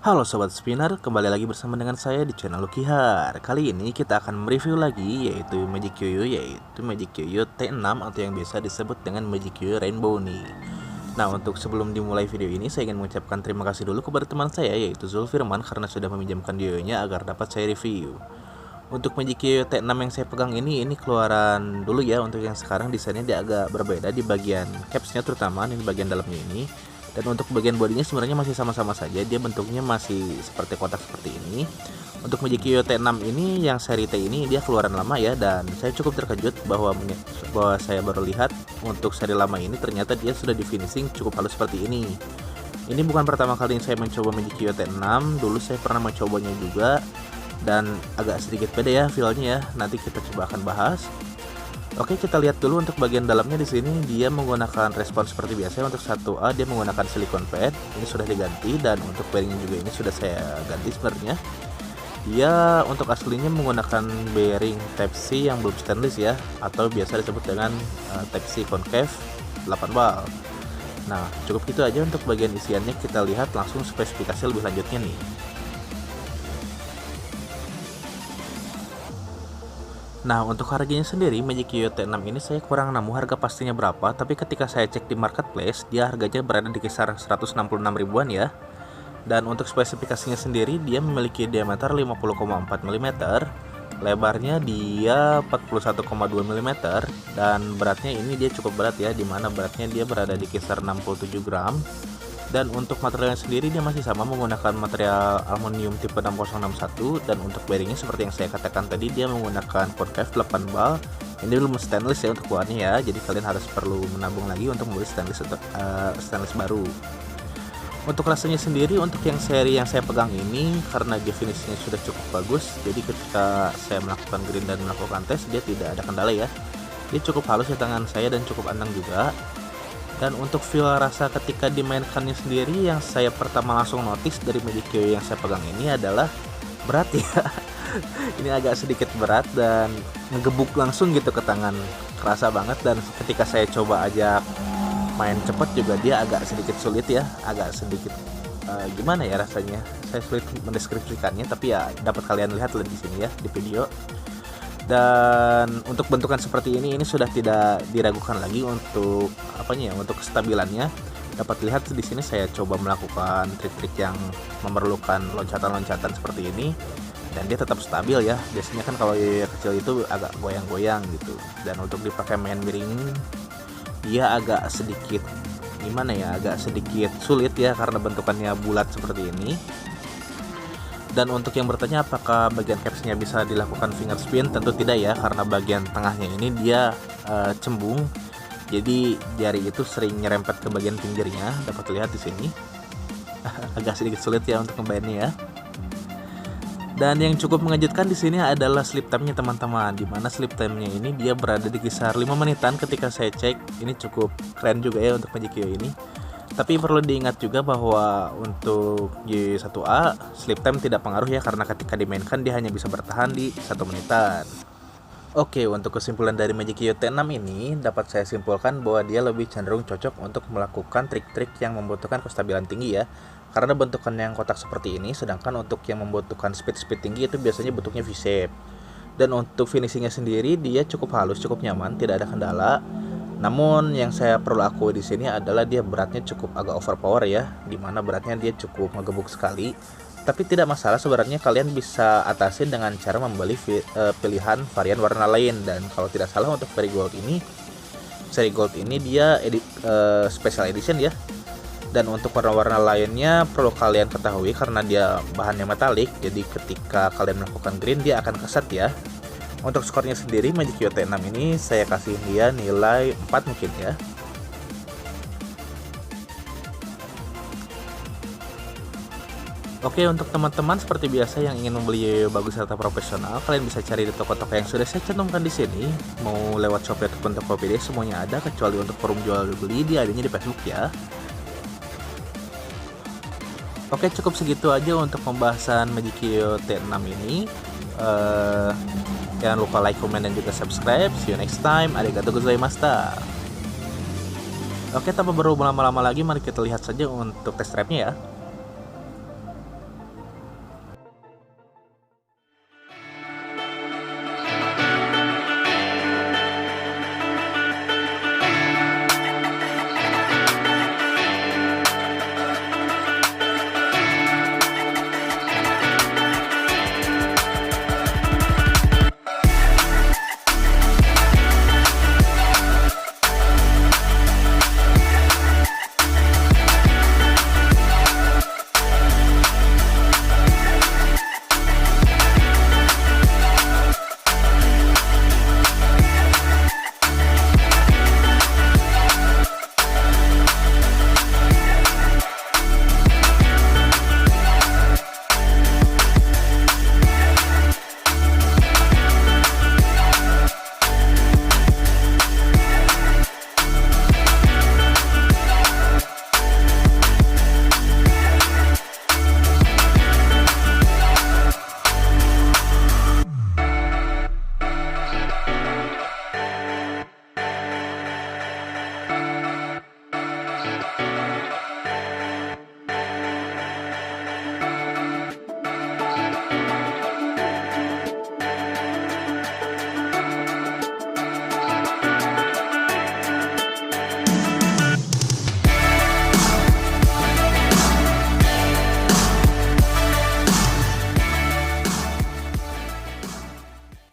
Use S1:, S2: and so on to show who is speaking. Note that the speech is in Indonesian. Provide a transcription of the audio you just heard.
S1: Halo Sobat Spinner, kembali lagi bersama dengan saya di channel Lukihar. Kali ini kita akan mereview lagi yaitu Magic Yoyo T6 atau yang biasa disebut dengan Magic Yoyo Rainbow nih. Nah, untuk sebelum dimulai video ini saya ingin mengucapkan terima kasih dulu kepada teman saya yaitu Zulfirman karena sudah meminjamkan yoyonya agar dapat saya review. Untuk Magic Yoyo T6 yang saya pegang ini keluaran dulu ya. Untuk yang sekarang desainnya dia agak berbeda di bagian capsnya, terutama di bagian dalamnya ini. Dan untuk bagian bodinya sebenarnya masih sama-sama saja, dia bentuknya masih seperti kotak seperti ini. Untuk Magic Yoyo T6 ini yang seri T ini dia keluaran lama ya, dan saya cukup terkejut bahwa saya baru lihat untuk seri lama ini ternyata dia sudah di finishing cukup halus seperti ini. Ini bukan pertama kali saya mencoba Magic Yoyo T6, dulu saya pernah mencobanya juga dan agak sedikit beda ya feelnya ya. Nanti kita coba akan bahas. Oke, kita lihat dulu untuk bagian dalamnya. Di sini dia menggunakan respon seperti biasa. Untuk 1A dia menggunakan silikon pad, ini sudah diganti, dan untuk bearingnya juga ini sudah saya ganti sebenarnya. Dia untuk aslinya menggunakan bearing Type C yang belum stainless ya, atau biasa disebut dengan Type C concave 8 bal. Nah, cukup gitu aja untuk bagian isiannya. Kita lihat langsung spesifikasi lebih lanjutnya nih. Nah, untuk harganya sendiri Magic Yoyo T6 ini saya kurang nemu harga pastinya berapa, tapi ketika saya cek di marketplace dia harganya berada di kisaran 166 ribuan ya. Dan untuk spesifikasinya sendiri dia memiliki diameter 50,4 mm, lebarnya dia 41,2 mm, dan beratnya ini dia cukup berat ya, dimana beratnya dia berada di kisar 67 gram. Dan untuk materialnya sendiri dia masih sama menggunakan material aluminium tipe 6061, dan untuk bearingnya seperti yang saya katakan tadi dia menggunakan concave 8 bal. Ini belum stainless ya untuk bahannya ya, jadi kalian harus perlu menabung lagi untuk membeli stainless baru. Untuk rasanya sendiri untuk yang seri yang saya pegang ini karena definisinya sudah cukup bagus, jadi ketika saya melakukan green dan melakukan tes dia tidak ada kendala ya. Dia cukup halus di tangan saya dan cukup anteng juga. Dan untuk feel rasa ketika dimainkannya sendiri yang saya pertama langsung notice dari Magic Yoyo yang saya pegang ini adalah berat ya. Ini agak sedikit berat dan ngegebuk langsung gitu ke tangan, kerasa banget. Dan ketika saya coba ajak main cepet juga dia agak sedikit sulit ya, agak sedikit gimana ya rasanya, saya sulit mendeskripsikannya, tapi ya dapat kalian lihat di sini ya di video. Dan untuk bentukan seperti ini sudah tidak diragukan lagi untuk untuk kestabilannya. Dapat lihat di sini saya coba melakukan trik-trik yang memerlukan loncatan-loncatan seperti ini dan dia tetap stabil ya. Biasanya kan kalau yoyo kecil itu agak goyang-goyang gitu. Dan untuk dipakai main miring dia agak sedikit agak sedikit sulit ya karena bentukannya bulat seperti ini. Dan untuk yang bertanya apakah bagian capsnya bisa dilakukan finger spin, tentu tidak ya, karena bagian tengahnya ini dia cembung, jadi jari itu sering nyerempet ke bagian pinggirnya. Dapat lihat di sini agak sedikit sulit ya untuk membayarnya ya. Dan yang cukup mengejutkan di sini adalah sleep time-nya teman-teman, dimana sleep time-nya ini dia berada di kisar 5 menitan ketika saya cek. Ini cukup keren juga ya untuk Magic Yoyo ini. Tapi perlu diingat juga bahwa untuk Y1A sleep time tidak pengaruh ya, karena ketika dimainkan dia hanya bisa bertahan di 1 menitan. Oke, untuk kesimpulan dari Magic Yoyo T6 ini dapat saya simpulkan bahwa dia lebih cenderung cocok untuk melakukan trik-trik yang membutuhkan kestabilan tinggi ya, karena bentukan yang kotak seperti ini. Sedangkan untuk yang membutuhkan speed tinggi itu biasanya bentuknya V-shape. Dan untuk finishingnya sendiri dia cukup halus, cukup nyaman, tidak ada kendala. Namun yang saya perlu akui di sini adalah dia beratnya cukup agak overpower ya, dimana beratnya dia cukup ngegebuk sekali. Tapi tidak masalah, sebenarnya kalian bisa atasi dengan cara membeli pilihan varian warna lain. Dan kalau tidak salah untuk seri gold ini dia special edition ya. Dan untuk warna-warna lainnya perlu kalian ketahui karena dia bahannya metalik, jadi ketika kalian melakukan green dia akan keset ya. Untuk skornya sendiri Magic Yoyo T6 ini saya kasih dia nilai 4 mungkin ya. Oke, untuk teman-teman seperti biasa yang ingin membeli yoyo bagus serta profesional, kalian bisa cari di toko-toko yang sudah saya cantumkan di sini. Mau lewat Shopee ataupun Tokopedia semuanya ada, kecuali untuk forum jual beli dia adanya di Facebook ya. Oke, cukup segitu aja untuk pembahasan Magic Yoyo T6 ini. Jangan lupa like, comment, dan juga subscribe. See you next time. Arigatou gozaimashita. Oke, tanpa berlama-lama lagi, mari kita lihat saja untuk test trapnya ya.